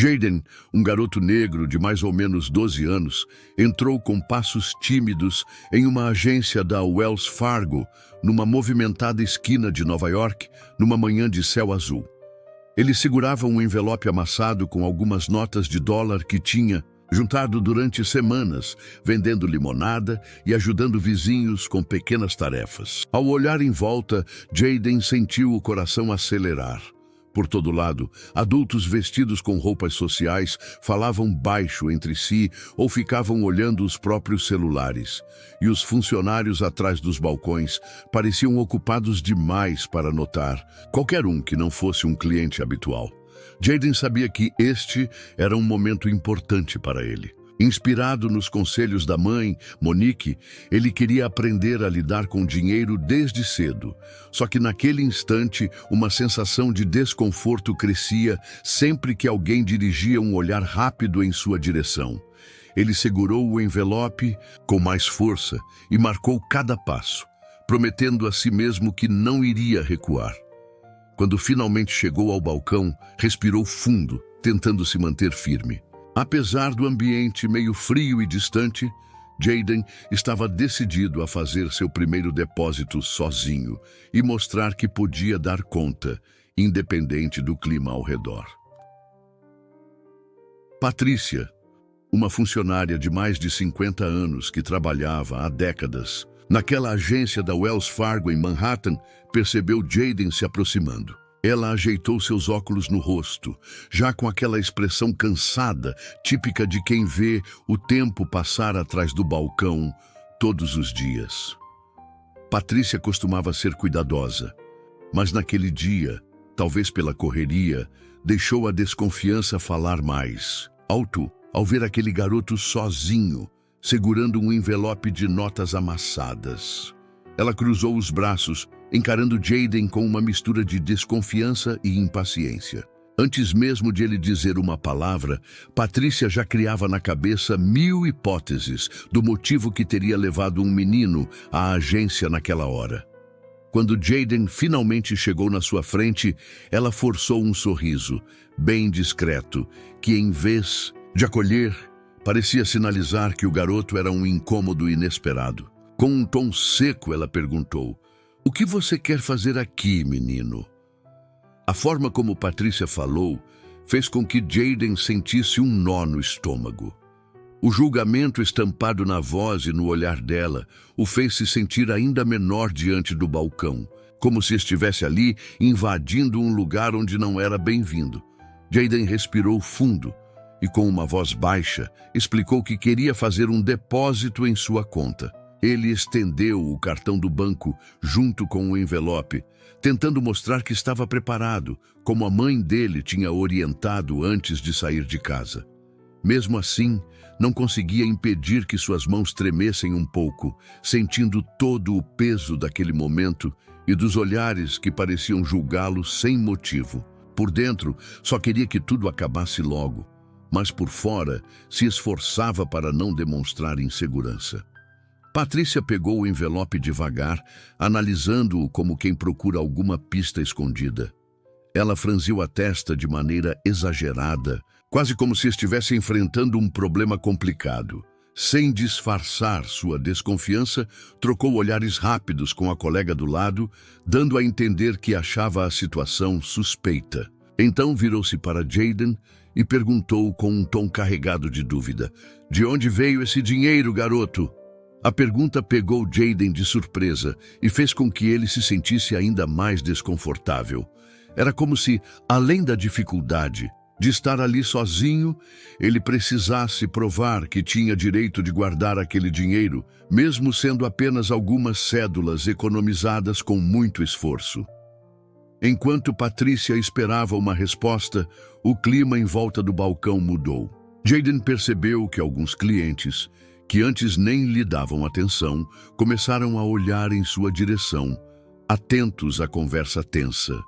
Jaden, um garoto negro de mais ou menos 12 anos, entrou com passos tímidos em uma agência da Wells Fargo, numa movimentada esquina de Nova York, numa manhã de céu azul. Ele segurava um envelope amassado com algumas notas de dólar que tinha juntado durante semanas, vendendo limonada e ajudando vizinhos com pequenas tarefas. Ao olhar em volta, Jaden sentiu o coração acelerar. Por todo lado, adultos vestidos com roupas sociais falavam baixo entre si ou ficavam olhando os próprios celulares. E os funcionários atrás dos balcões pareciam ocupados demais para notar qualquer um que não fosse um cliente habitual. Jaden sabia que este era um momento importante para ele. Inspirado nos conselhos da mãe, Monique, ele queria aprender a lidar com dinheiro desde cedo. Só que naquele instante, uma sensação de desconforto crescia sempre que alguém dirigia um olhar rápido em sua direção. Ele segurou o envelope com mais força e marcou cada passo, prometendo a si mesmo que não iria recuar. Quando finalmente chegou ao balcão, respirou fundo, tentando se manter firme. Apesar do ambiente meio frio e distante, Jaden estava decidido a fazer seu primeiro depósito sozinho e mostrar que podia dar conta, independente do clima ao redor. Patrícia, uma funcionária de mais de 50 anos que trabalhava há décadas naquela agência da Wells Fargo em Manhattan, percebeu Jaden se aproximando. Ela ajeitou seus óculos no rosto, já com aquela expressão cansada, típica de quem vê o tempo passar atrás do balcão todos os dias. Patrícia costumava ser cuidadosa, mas naquele dia, talvez pela correria, deixou a desconfiança falar mais alto ao ver aquele garoto sozinho, segurando um envelope de notas amassadas. Ela cruzou os braços, encarando Jaden com uma mistura de desconfiança e impaciência. Antes mesmo de ele dizer uma palavra, Patrícia já criava na cabeça 1000 hipóteses do motivo que teria levado um menino à agência naquela hora. Quando Jaden finalmente chegou na sua frente, ela forçou um sorriso, bem discreto, que em vez de acolher, parecia sinalizar que o garoto era um incômodo inesperado. Com um tom seco, ela perguntou: "O que você quer fazer aqui, menino?" A forma como Patrícia falou fez com que Jaden sentisse um nó no estômago. O julgamento estampado na voz e no olhar dela o fez se sentir ainda menor diante do balcão, como se estivesse ali invadindo um lugar onde não era bem-vindo. Jaden respirou fundo e, com uma voz baixa, explicou que queria fazer um depósito em sua conta. Ele estendeu o cartão do banco junto com o envelope, tentando mostrar que estava preparado, como a mãe dele tinha orientado antes de sair de casa. Mesmo assim, não conseguia impedir que suas mãos tremessem um pouco, sentindo todo o peso daquele momento e dos olhares que pareciam julgá-lo sem motivo. Por dentro, só queria que tudo acabasse logo, mas por fora se esforçava para não demonstrar insegurança. Patrícia pegou o envelope devagar, analisando-o como quem procura alguma pista escondida. Ela franziu a testa de maneira exagerada, quase como se estivesse enfrentando um problema complicado. Sem disfarçar sua desconfiança, trocou olhares rápidos com a colega do lado, dando a entender que achava a situação suspeita. Então virou-se para Jaden e perguntou com um tom carregado de dúvida: "De onde veio esse dinheiro, garoto?" A pergunta pegou Jaden de surpresa e fez com que ele se sentisse ainda mais desconfortável. Era como se, além da dificuldade de estar ali sozinho, ele precisasse provar que tinha direito de guardar aquele dinheiro, mesmo sendo apenas algumas cédulas economizadas com muito esforço. Enquanto Patrícia esperava uma resposta, o clima em volta do balcão mudou. Jaden percebeu que alguns clientes, que antes nem lhe davam atenção, começaram a olhar em sua direção, atentos à conversa tensa.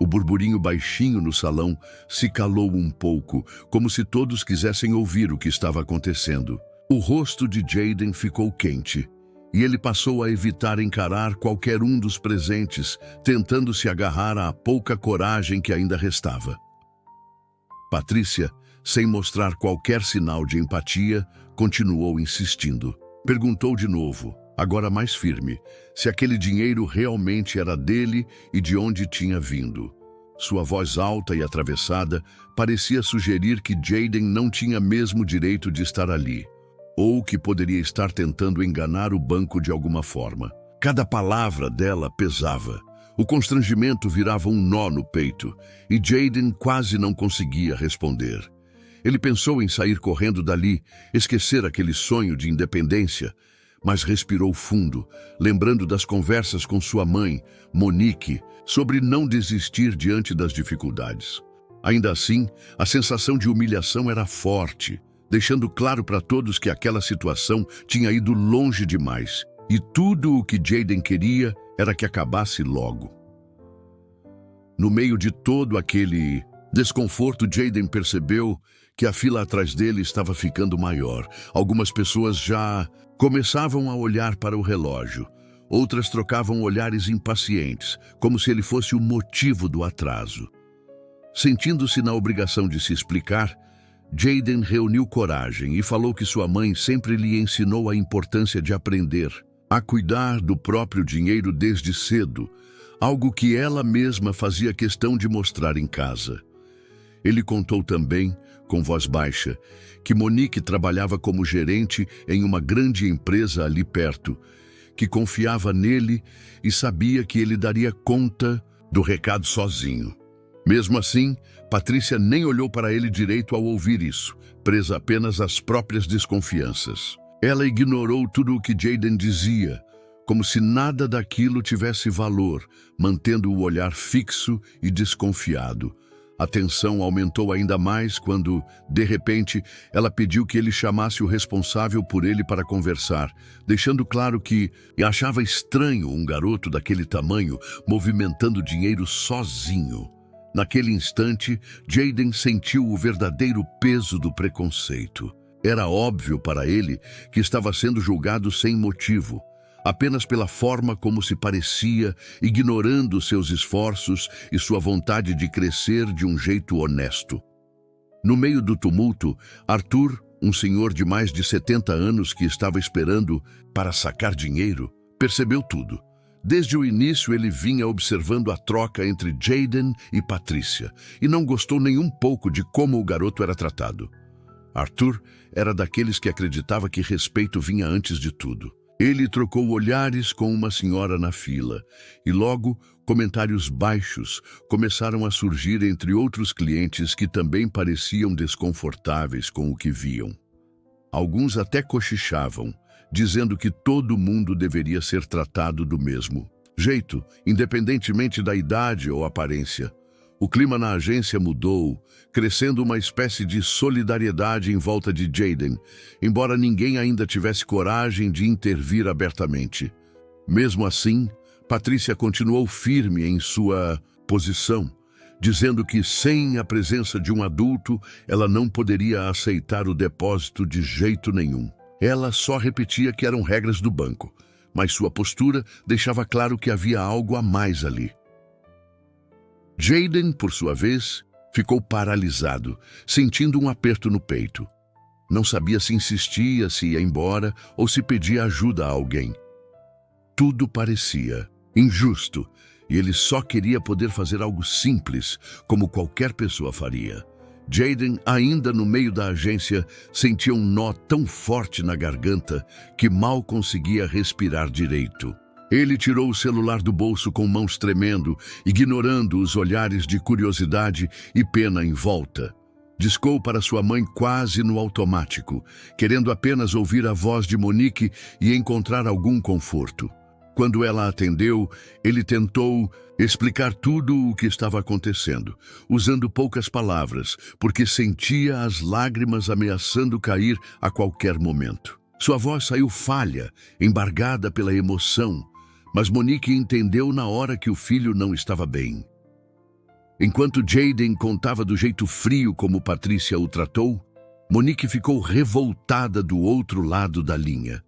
O burburinho baixinho no salão se calou um pouco, como se todos quisessem ouvir o que estava acontecendo. O rosto de Jaden ficou quente, e ele passou a evitar encarar qualquer um dos presentes, tentando se agarrar à pouca coragem que ainda restava. Patrícia, sem mostrar qualquer sinal de empatia, continuou insistindo. Perguntou de novo, agora mais firme, se aquele dinheiro realmente era dele e de onde tinha vindo. Sua voz alta e atravessada parecia sugerir que Jayden não tinha mesmo direito de estar ali, ou que poderia estar tentando enganar o banco de alguma forma. Cada palavra dela pesava. O constrangimento virava um nó no peito, e Jayden quase não conseguia responder. Ele pensou em sair correndo dali, esquecer aquele sonho de independência, mas respirou fundo, lembrando das conversas com sua mãe, Monique, sobre não desistir diante das dificuldades. Ainda assim, a sensação de humilhação era forte, deixando claro para todos que aquela situação tinha ido longe demais, e tudo o que Jayden queria era que acabasse logo. No meio de todo aquele desconforto, Jayden percebeu que a fila atrás dele estava ficando maior. Algumas pessoas já começavam a olhar para o relógio. Outras trocavam olhares impacientes, como se ele fosse o motivo do atraso. Sentindo-se na obrigação de se explicar, Jayden reuniu coragem e falou que sua mãe sempre lhe ensinou a importância de aprender a cuidar do próprio dinheiro desde cedo, algo que ela mesma fazia questão de mostrar em casa. Ele contou também, com voz baixa, que Monique trabalhava como gerente em uma grande empresa ali perto, que confiava nele e sabia que ele daria conta do recado sozinho. Mesmo assim, Patrícia nem olhou para ele direito ao ouvir isso, presa apenas às próprias desconfianças. Ela ignorou tudo o que Jayden dizia, como se nada daquilo tivesse valor, mantendo o olhar fixo e desconfiado. A tensão aumentou ainda mais quando, de repente, ela pediu que ele chamasse o responsável por ele para conversar, deixando claro que achava estranho um garoto daquele tamanho movimentando dinheiro sozinho. Naquele instante, Jayden sentiu o verdadeiro peso do preconceito. Era óbvio para ele que estava sendo julgado sem motivo, apenas pela forma como se parecia, ignorando seus esforços e sua vontade de crescer de um jeito honesto. No meio do tumulto, Arthur, um senhor de mais de 70 anos que estava esperando para sacar dinheiro, percebeu tudo. Desde o início ele vinha observando a troca entre Jayden e Patrícia e não gostou nem um pouco de como o garoto era tratado. Arthur era daqueles que acreditava que respeito vinha antes de tudo. Ele trocou olhares com uma senhora na fila e logo comentários baixos começaram a surgir entre outros clientes que também pareciam desconfortáveis com o que viam. Alguns até cochichavam, dizendo que todo mundo deveria ser tratado do mesmo jeito, independentemente da idade ou aparência. O clima na agência mudou, crescendo uma espécie de solidariedade em volta de Jayden, embora ninguém ainda tivesse coragem de intervir abertamente. Mesmo assim, Patrícia continuou firme em sua posição, dizendo que sem a presença de um adulto, ela não poderia aceitar o depósito de jeito nenhum. Ela só repetia que eram regras do banco, mas sua postura deixava claro que havia algo a mais ali. Jayden, por sua vez, ficou paralisado, sentindo um aperto no peito. Não sabia se insistia, se ia embora ou se pedia ajuda a alguém. Tudo parecia injusto e ele só queria poder fazer algo simples, como qualquer pessoa faria. Jayden, ainda no meio da agência, sentia um nó tão forte na garganta que mal conseguia respirar direito. Ele tirou o celular do bolso com mãos tremendo, ignorando os olhares de curiosidade e pena em volta. Discou para sua mãe quase no automático, querendo apenas ouvir a voz de Monique e encontrar algum conforto. Quando ela atendeu, ele tentou explicar tudo o que estava acontecendo, usando poucas palavras, porque sentia as lágrimas ameaçando cair a qualquer momento. Sua voz saiu falha, embargada pela emoção, mas Monique entendeu na hora que o filho não estava bem. Enquanto Jayden contava do jeito frio como Patrícia o tratou, Monique ficou revoltada do outro lado da linha.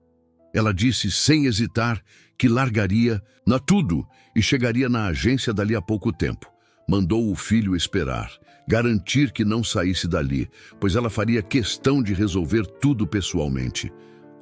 Ela disse sem hesitar que largaria tudo e chegaria na agência dali a pouco tempo, mandou o filho esperar, garantir que não saísse dali, pois ela faria questão de resolver tudo pessoalmente.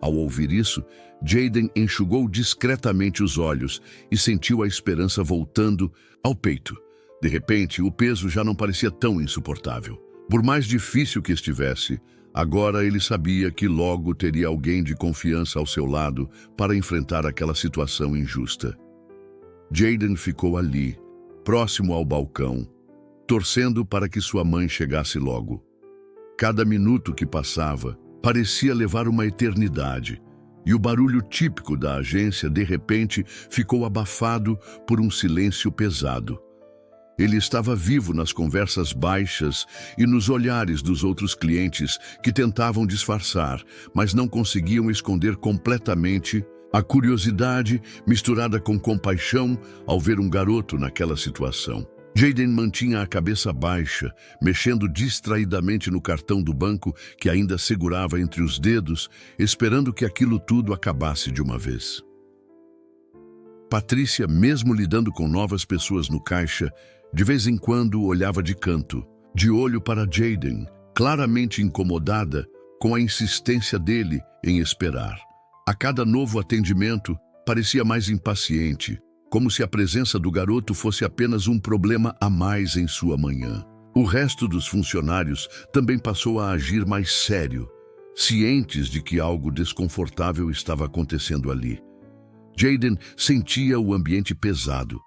Ao ouvir isso, Jayden enxugou discretamente os olhos e sentiu a esperança voltando ao peito. De repente, o peso já não parecia tão insuportável. Por mais difícil que estivesse, agora ele sabia que logo teria alguém de confiança ao seu lado para enfrentar aquela situação injusta. Jayden ficou ali, próximo ao balcão, torcendo para que sua mãe chegasse logo. Cada minuto que passava parecia levar uma eternidade, e o barulho típico da agência, de repente, ficou abafado por um silêncio pesado. Ele estava vivo nas conversas baixas e nos olhares dos outros clientes que tentavam disfarçar, mas não conseguiam esconder completamente a curiosidade misturada com compaixão ao ver um garoto naquela situação. Jayden mantinha a cabeça baixa, mexendo distraidamente no cartão do banco que ainda segurava entre os dedos, esperando que aquilo tudo acabasse de uma vez. Patrícia, mesmo lidando com novas pessoas no caixa, de vez em quando olhava de canto, de olho para Jayden, claramente incomodada com a insistência dele em esperar. A cada novo atendimento, parecia mais impaciente, como se a presença do garoto fosse apenas um problema a mais em sua manhã. O resto dos funcionários também passou a agir mais sério, cientes de que algo desconfortável estava acontecendo ali. Jayden sentia o ambiente pesado,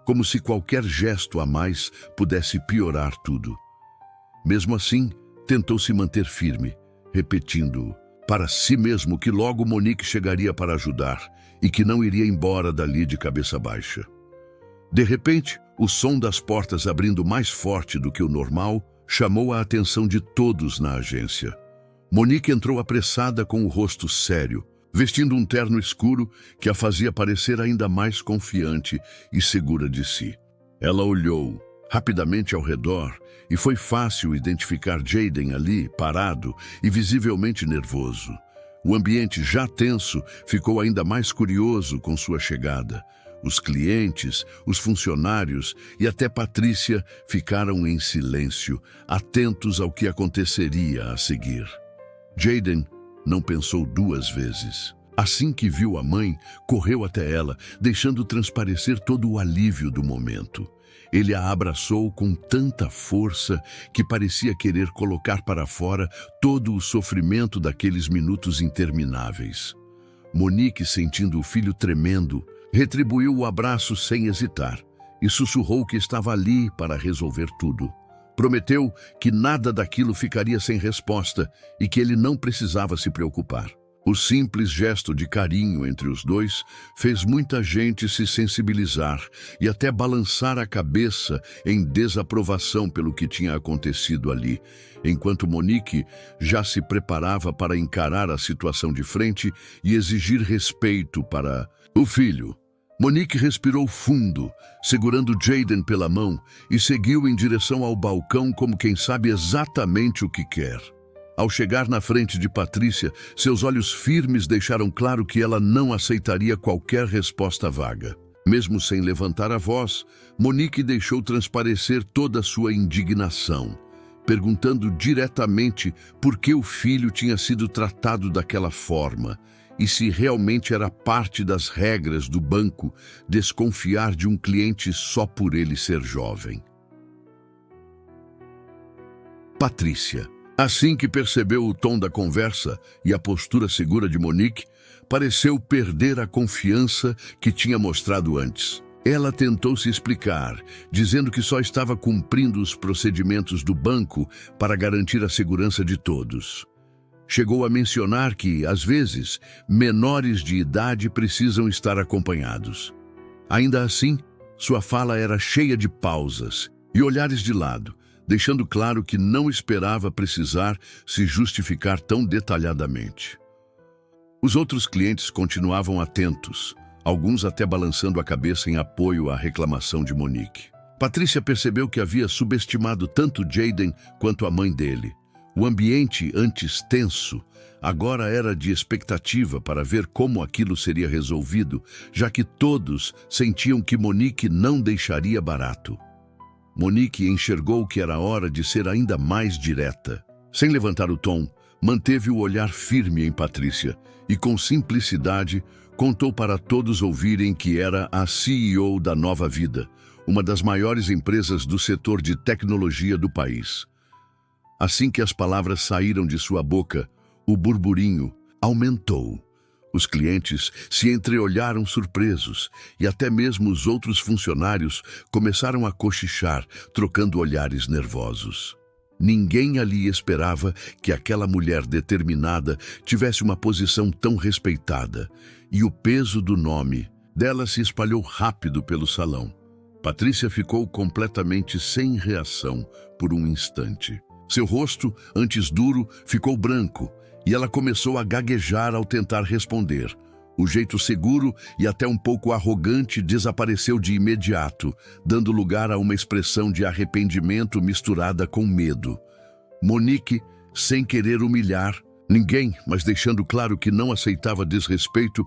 como se qualquer gesto a mais pudesse piorar tudo. Mesmo assim, tentou se manter firme, repetindo para si mesmo que logo Monique chegaria para ajudar e que não iria embora dali de cabeça baixa. De repente, o som das portas abrindo mais forte do que o normal chamou a atenção de todos na agência. Monique entrou apressada com o rosto sério, vestindo um terno escuro que a fazia parecer ainda mais confiante e segura de si. Ela olhou rapidamente ao redor e foi fácil identificar Jayden ali, parado e visivelmente nervoso. O ambiente já tenso ficou ainda mais curioso com sua chegada. Os clientes, os funcionários e até Patrícia ficaram em silêncio, atentos ao que aconteceria a seguir. Jayden não pensou duas vezes. Assim que viu a mãe, correu até ela, deixando transparecer todo o alívio do momento. Ele a abraçou com tanta força que parecia querer colocar para fora todo o sofrimento daqueles minutos intermináveis. Monique, sentindo o filho tremendo, retribuiu o abraço sem hesitar e sussurrou que estava ali para resolver tudo. Prometeu que nada daquilo ficaria sem resposta e que ele não precisava se preocupar. O simples gesto de carinho entre os dois fez muita gente se sensibilizar e até balançar a cabeça em desaprovação pelo que tinha acontecido ali, enquanto Monique já se preparava para encarar a situação de frente e exigir respeito para o filho. Monique respirou fundo, segurando Jayden pela mão, e seguiu em direção ao balcão como quem sabe exatamente o que quer. Ao chegar na frente de Patrícia, seus olhos firmes deixaram claro que ela não aceitaria qualquer resposta vaga. Mesmo sem levantar a voz, Monique deixou transparecer toda a sua indignação, perguntando diretamente por que o filho tinha sido tratado daquela forma e se realmente era parte das regras do banco desconfiar de um cliente só por ele ser jovem. Patrícia, assim que percebeu o tom da conversa e a postura segura de Monique, pareceu perder a confiança que tinha mostrado antes. Ela tentou se explicar, dizendo que só estava cumprindo os procedimentos do banco para garantir a segurança de todos. Chegou a mencionar que, às vezes, menores de idade precisam estar acompanhados. Ainda assim, sua fala era cheia de pausas e olhares de lado, deixando claro que não esperava precisar se justificar tão detalhadamente. Os outros clientes continuavam atentos, alguns até balançando a cabeça em apoio à reclamação de Monique. Patrícia percebeu que havia subestimado tanto Jayden quanto a mãe dele. O ambiente, antes tenso, agora era de expectativa para ver como aquilo seria resolvido, já que todos sentiam que Monique não deixaria barato. Monique enxergou que era hora de ser ainda mais direta. Sem levantar o tom, manteve o olhar firme em Patrícia e, com simplicidade, contou para todos ouvirem que era a CEO da Nova Vida, uma das maiores empresas do setor de tecnologia do país. Assim que as palavras saíram de sua boca, o burburinho aumentou. Os clientes se entreolharam surpresos e até mesmo os outros funcionários começaram a cochichar, trocando olhares nervosos. Ninguém ali esperava que aquela mulher determinada tivesse uma posição tão respeitada, e o peso do nome dela se espalhou rápido pelo salão. Patrícia ficou completamente sem reação por um instante. Seu rosto, antes duro, ficou branco, e ela começou a gaguejar ao tentar responder. O jeito seguro e até um pouco arrogante desapareceu de imediato, dando lugar a uma expressão de arrependimento misturada com medo. Monique, sem querer humilhar ninguém, mas deixando claro que não aceitava desrespeito,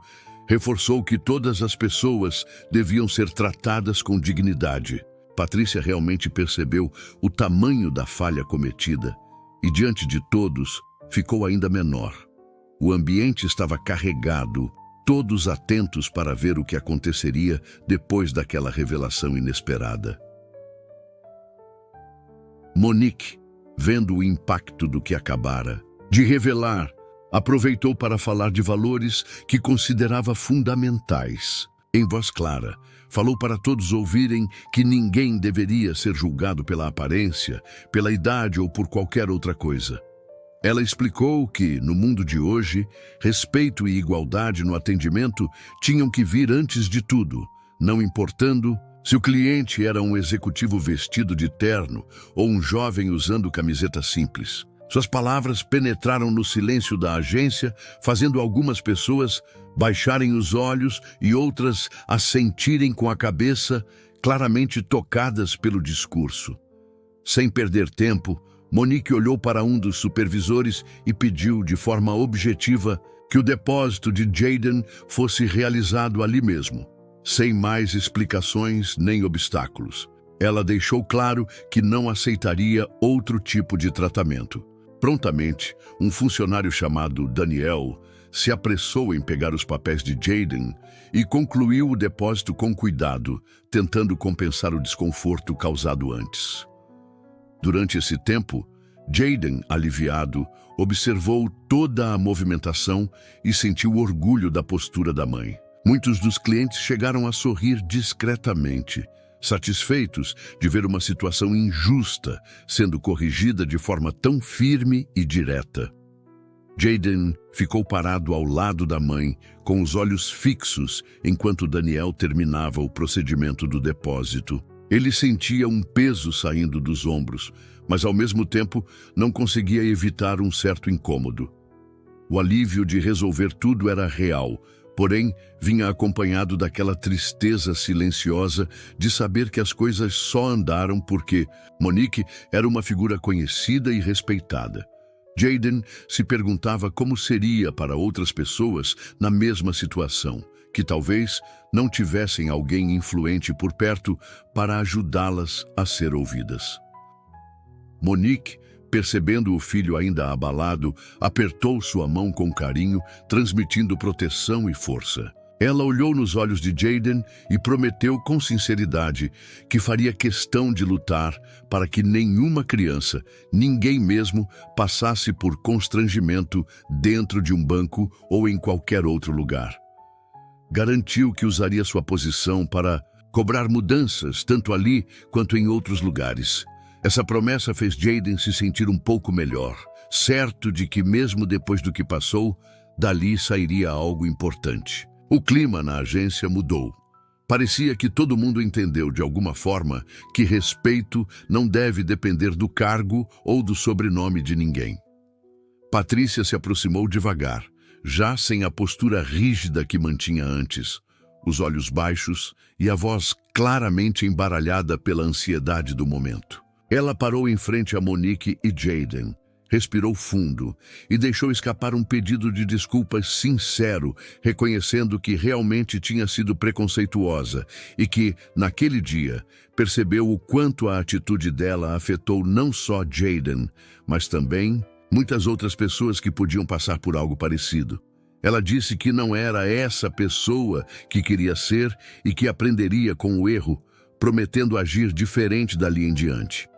reforçou que todas as pessoas deviam ser tratadas com dignidade. Patrícia realmente percebeu o tamanho da falha cometida e, diante de todos, ficou ainda menor. O ambiente estava carregado, todos atentos para ver o que aconteceria depois daquela revelação inesperada. Monique, vendo o impacto do que acabara de revelar, aproveitou para falar de valores que considerava fundamentais. Em voz clara, falou para todos ouvirem que ninguém deveria ser julgado pela aparência, pela idade ou por qualquer outra coisa. Ela explicou que, no mundo de hoje, respeito e igualdade no atendimento tinham que vir antes de tudo, não importando se o cliente era um executivo vestido de terno ou um jovem usando camiseta simples. Suas palavras penetraram no silêncio da agência, fazendo algumas pessoas baixarem os olhos e outras assentirem com a cabeça, claramente tocadas pelo discurso. Sem perder tempo, Monique olhou para um dos supervisores e pediu de forma objetiva que o depósito de Jayden fosse realizado ali mesmo, sem mais explicações nem obstáculos. Ela deixou claro que não aceitaria outro tipo de tratamento. Prontamente, um funcionário chamado Daniel se apressou em pegar os papéis de Jayden e concluiu o depósito com cuidado, tentando compensar o desconforto causado antes. Durante esse tempo, Jayden, aliviado, observou toda a movimentação e sentiu orgulho da postura da mãe. Muitos dos clientes chegaram a sorrir discretamente, satisfeitos de ver uma situação injusta sendo corrigida de forma tão firme e direta. Jayden ficou parado ao lado da mãe, com os olhos fixos, enquanto Daniel terminava o procedimento do depósito. Ele sentia um peso saindo dos ombros, mas ao mesmo tempo não conseguia evitar um certo incômodo. O alívio de resolver tudo era real, porém vinha acompanhado daquela tristeza silenciosa de saber que as coisas só andaram porque Monique era uma figura conhecida e respeitada. Jayden se perguntava como seria para outras pessoas na mesma situação, que talvez não tivessem alguém influente por perto para ajudá-las a ser ouvidas. Monique, percebendo o filho ainda abalado, apertou sua mão com carinho, transmitindo proteção e força. Ela olhou nos olhos de Jayden e prometeu com sinceridade que faria questão de lutar para que nenhuma criança, ninguém mesmo, passasse por constrangimento dentro de um banco ou em qualquer outro lugar. Garantiu que usaria sua posição para cobrar mudanças, tanto ali quanto em outros lugares. Essa promessa fez Jayden se sentir um pouco melhor, certo de que mesmo depois do que passou, dali sairia algo importante. O clima na agência mudou. Parecia que todo mundo entendeu de alguma forma que respeito não deve depender do cargo ou do sobrenome de ninguém. Patrícia se aproximou devagar, já sem a postura rígida que mantinha antes, os olhos baixos e a voz claramente embaralhada pela ansiedade do momento. Ela parou em frente a Monique e Jayden, respirou fundo e deixou escapar um pedido de desculpas sincero, reconhecendo que realmente tinha sido preconceituosa e que, naquele dia, percebeu o quanto a atitude dela afetou não só Jayden, mas também muitas outras pessoas que podiam passar por algo parecido. Ela disse que não era essa pessoa que queria ser e que aprenderia com o erro, prometendo agir diferente dali em diante.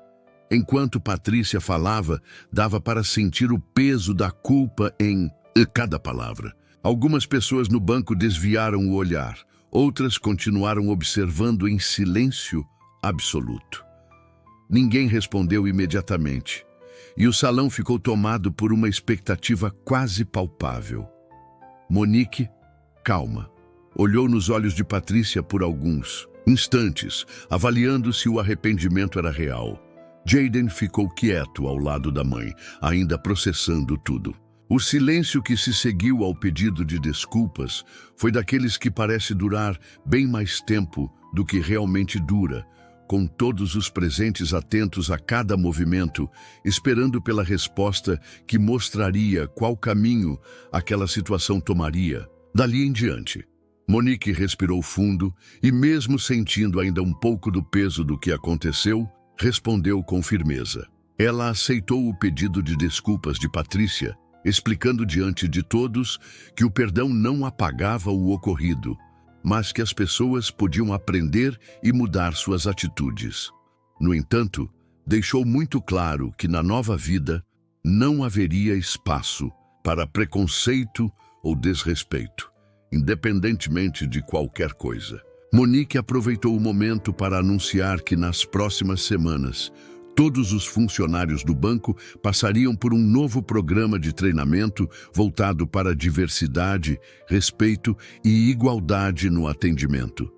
Enquanto Patrícia falava, dava para sentir o peso da culpa em cada palavra. Algumas pessoas no banco desviaram o olhar, outras continuaram observando em silêncio absoluto. Ninguém respondeu imediatamente, e o salão ficou tomado por uma expectativa quase palpável. Monique, calma, olhou nos olhos de Patrícia por alguns instantes, avaliando se o arrependimento era real. Jayden ficou quieto ao lado da mãe, ainda processando tudo. O silêncio que se seguiu ao pedido de desculpas foi daqueles que parece durar bem mais tempo do que realmente dura, com todos os presentes atentos a cada movimento, esperando pela resposta que mostraria qual caminho aquela situação tomaria. Dali em diante, Monique respirou fundo e, mesmo sentindo ainda um pouco do peso do que aconteceu, respondeu com firmeza. Ela aceitou o pedido de desculpas de Patrícia, explicando diante de todos que o perdão não apagava o ocorrido, mas que as pessoas podiam aprender e mudar suas atitudes. No entanto, deixou muito claro que na nova vida não haveria espaço para preconceito ou desrespeito, independentemente de qualquer coisa. Monique aproveitou o momento para anunciar que nas próximas semanas, todos os funcionários do banco passariam por um novo programa de treinamento voltado para a diversidade, respeito e igualdade no atendimento.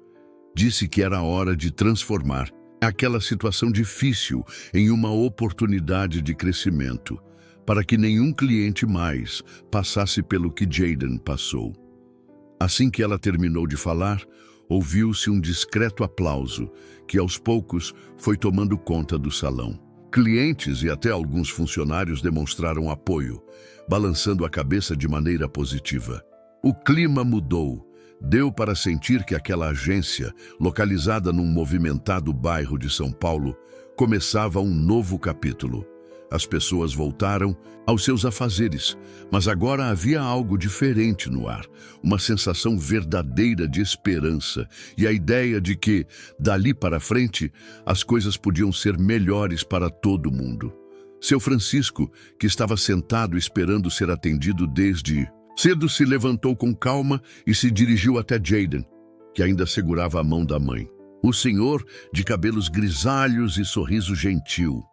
Disse que era hora de transformar aquela situação difícil em uma oportunidade de crescimento, para que nenhum cliente mais passasse pelo que Jayden passou. Assim que ela terminou de falar, ouviu-se um discreto aplauso, que aos poucos foi tomando conta do salão. Clientes e até alguns funcionários demonstraram apoio, balançando a cabeça de maneira positiva. O clima mudou. Deu para sentir que aquela agência, localizada num movimentado bairro de São Paulo, começava um novo capítulo. As pessoas voltaram aos seus afazeres, mas agora havia algo diferente no ar, uma sensação verdadeira de esperança e a ideia de que, dali para frente, as coisas podiam ser melhores para todo mundo. Seu Francisco, que estava sentado esperando ser atendido desde cedo, se levantou com calma e se dirigiu até Jayden, que ainda segurava a mão da mãe. O senhor, de cabelos grisalhos e sorriso gentil,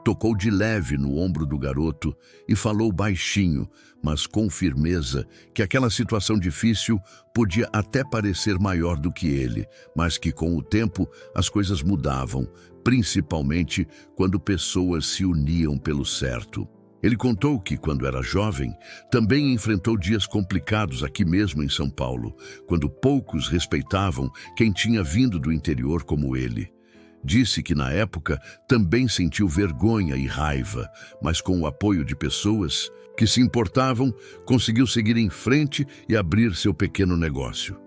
tocou de leve no ombro do garoto e falou baixinho, mas com firmeza, que aquela situação difícil podia até parecer maior do que ele, mas que com o tempo as coisas mudavam, principalmente quando pessoas se uniam pelo certo. Ele contou que, quando era jovem, também enfrentou dias complicados aqui mesmo em São Paulo, quando poucos respeitavam quem tinha vindo do interior como ele. Disse que, na época, também sentiu vergonha e raiva, mas com o apoio de pessoas que se importavam, conseguiu seguir em frente e abrir seu pequeno negócio.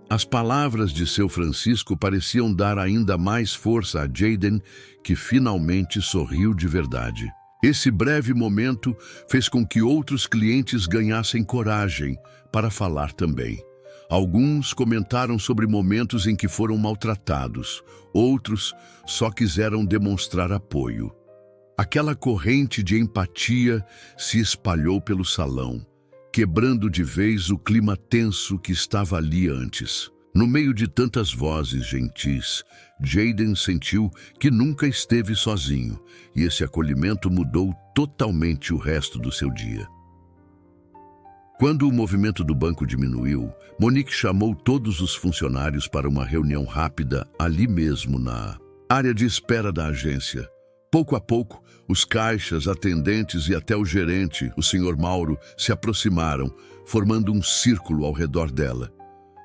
As palavras de seu Francisco pareciam dar ainda mais força a Jayden, que finalmente sorriu de verdade. Esse breve momento fez com que outros clientes ganhassem coragem para falar também. Alguns comentaram sobre momentos em que foram maltratados, outros só quiseram demonstrar apoio. Aquela corrente de empatia se espalhou pelo salão, quebrando de vez o clima tenso que estava ali antes. No meio de tantas vozes gentis, Jayden sentiu que nunca esteve sozinho, e esse acolhimento mudou totalmente o resto do seu dia. Quando o movimento do banco diminuiu, Monique chamou todos os funcionários para uma reunião rápida ali mesmo na área de espera da agência. Pouco a pouco, os caixas, atendentes e até o gerente, o Sr. Mauro, se aproximaram, formando um círculo ao redor dela.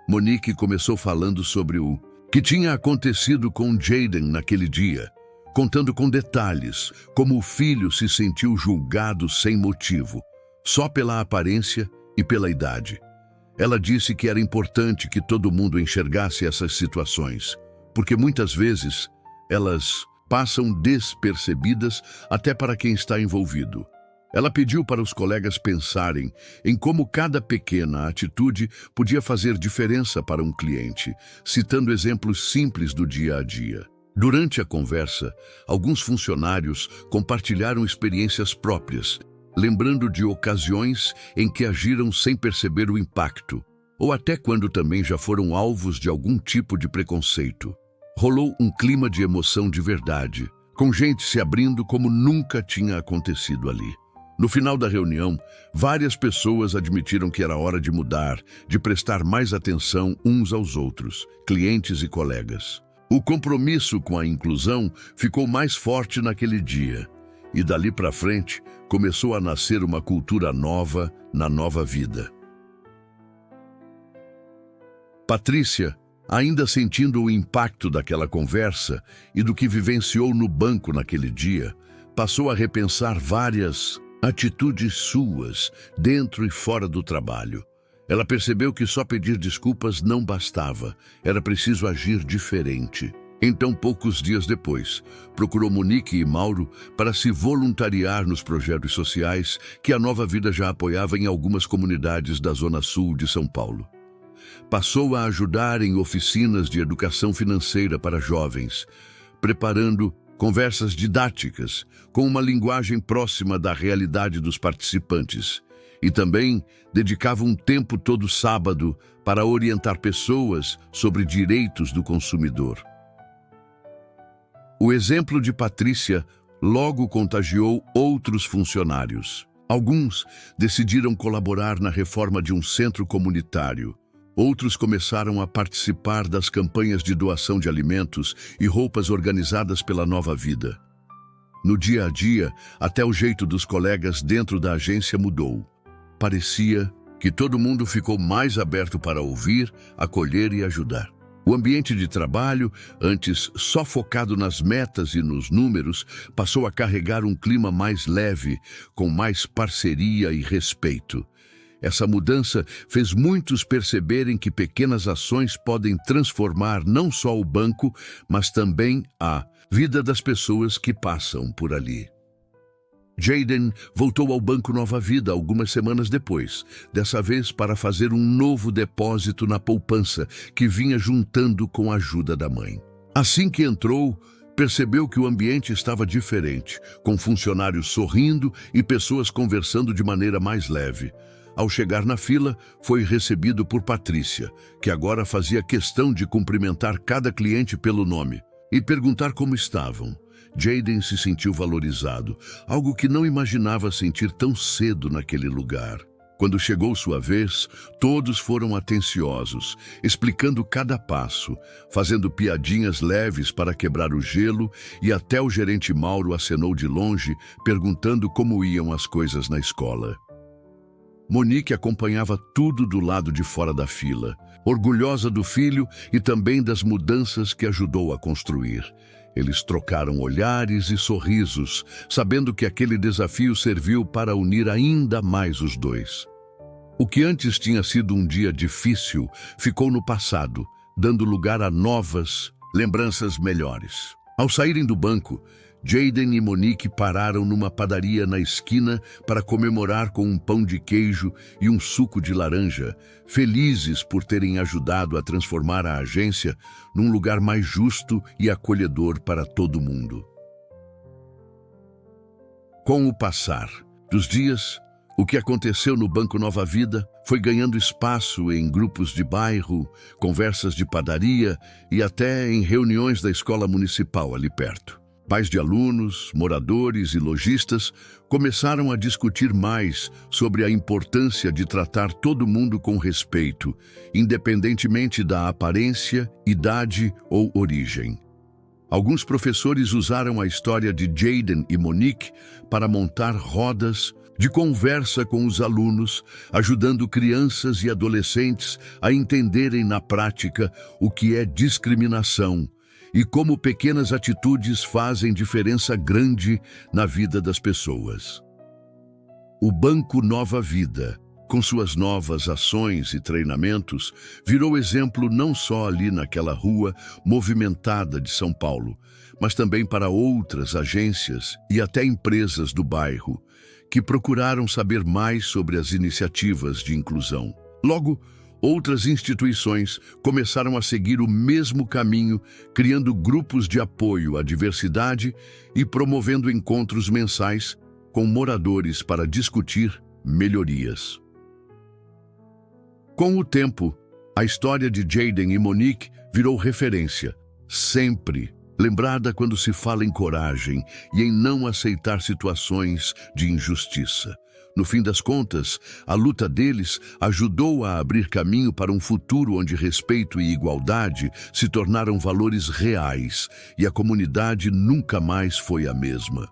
Monique começou falando sobre o que tinha acontecido com Jayden naquele dia, contando com detalhes como o filho se sentiu julgado sem motivo, só pela aparência e pela idade. Ela disse que era importante que todo mundo enxergasse essas situações, porque muitas vezes elas passam despercebidas até para quem está envolvido. Ela pediu para os colegas pensarem em como cada pequena atitude podia fazer diferença para um cliente, citando exemplos simples do dia a dia. Durante a conversa, alguns funcionários compartilharam experiências próprias, lembrando de ocasiões em que agiram sem perceber o impacto, ou até quando também já foram alvos de algum tipo de preconceito. Rolou um clima de emoção de verdade, com gente se abrindo como nunca tinha acontecido ali. No final da reunião, várias pessoas admitiram que era hora de mudar, de prestar mais atenção uns aos outros, clientes e colegas. O compromisso com a inclusão ficou mais forte naquele dia, e dali para frente começou a nascer uma cultura nova na nova vida. Patrícia, ainda sentindo o impacto daquela conversa e do que vivenciou no banco naquele dia, passou a repensar várias atitudes suas, dentro e fora do trabalho. Ela percebeu que só pedir desculpas não bastava, era preciso agir diferente. Então, poucos dias depois, procurou Monique e Mauro para se voluntariar nos projetos sociais que a Nova Vida já apoiava em algumas comunidades da Zona Sul de São Paulo. Passou a ajudar em oficinas de educação financeira para jovens, preparando conversas didáticas com uma linguagem próxima da realidade dos participantes, e também dedicava um tempo todo sábado para orientar pessoas sobre direitos do consumidor. O exemplo de Patrícia logo contagiou outros funcionários. Alguns decidiram colaborar na reforma de um centro comunitário. Outros começaram a participar das campanhas de doação de alimentos e roupas organizadas pela Nova Vida. No dia a dia, até o jeito dos colegas dentro da agência mudou. Parecia que todo mundo ficou mais aberto para ouvir, acolher e ajudar. O ambiente de trabalho, antes só focado nas metas e nos números, passou a carregar um clima mais leve, com mais parceria e respeito. Essa mudança fez muitos perceberem que pequenas ações podem transformar não só o banco, mas também a vida das pessoas que passam por ali. Jaden voltou ao Banco Nova Vida algumas semanas depois, dessa vez para fazer um novo depósito na poupança que vinha juntando com a ajuda da mãe. Assim que entrou, percebeu que o ambiente estava diferente, com funcionários sorrindo e pessoas conversando de maneira mais leve. Ao chegar na fila, foi recebido por Patrícia, que agora fazia questão de cumprimentar cada cliente pelo nome e perguntar como estavam. Jaden se sentiu valorizado, algo que não imaginava sentir tão cedo naquele lugar. Quando chegou sua vez, todos foram atenciosos, explicando cada passo, fazendo piadinhas leves para quebrar o gelo, e até o gerente Mauro acenou de longe, perguntando como iam as coisas na escola. Monique acompanhava tudo do lado de fora da fila, orgulhosa do filho e também das mudanças que ajudou a construir. Eles trocaram olhares e sorrisos, sabendo que aquele desafio serviu para unir ainda mais os dois. O que antes tinha sido um dia difícil ficou no passado, dando lugar a novas lembranças melhores. Ao saírem do banco, Jaden e Monique pararam numa padaria na esquina para comemorar com um pão de queijo e um suco de laranja, felizes por terem ajudado a transformar a agência num lugar mais justo e acolhedor para todo mundo. Com o passar dos dias, o que aconteceu no Banco Nova Vida foi ganhando espaço em grupos de bairro, conversas de padaria e até em reuniões da escola municipal ali perto. Pais de alunos, moradores e lojistas começaram a discutir mais sobre a importância de tratar todo mundo com respeito, independentemente da aparência, idade ou origem. Alguns professores usaram a história de Jaden e Monique para montar rodas de conversa com os alunos, ajudando crianças e adolescentes a entenderem na prática o que é discriminação e como pequenas atitudes fazem diferença grande na vida das pessoas. O Banco Nova Vida, com suas novas ações e treinamentos, virou exemplo não só ali naquela rua movimentada de São Paulo, mas também para outras agências e até empresas do bairro, que procuraram saber mais sobre as iniciativas de inclusão. Logo, outras instituições começaram a seguir o mesmo caminho, criando grupos de apoio à diversidade e promovendo encontros mensais com moradores para discutir melhorias. Com o tempo, a história de Jaden e Monique virou referência, sempre lembrada quando se fala em coragem e em não aceitar situações de injustiça. No fim das contas, a luta deles ajudou a abrir caminho para um futuro onde respeito e igualdade se tornaram valores reais e a comunidade nunca mais foi a mesma.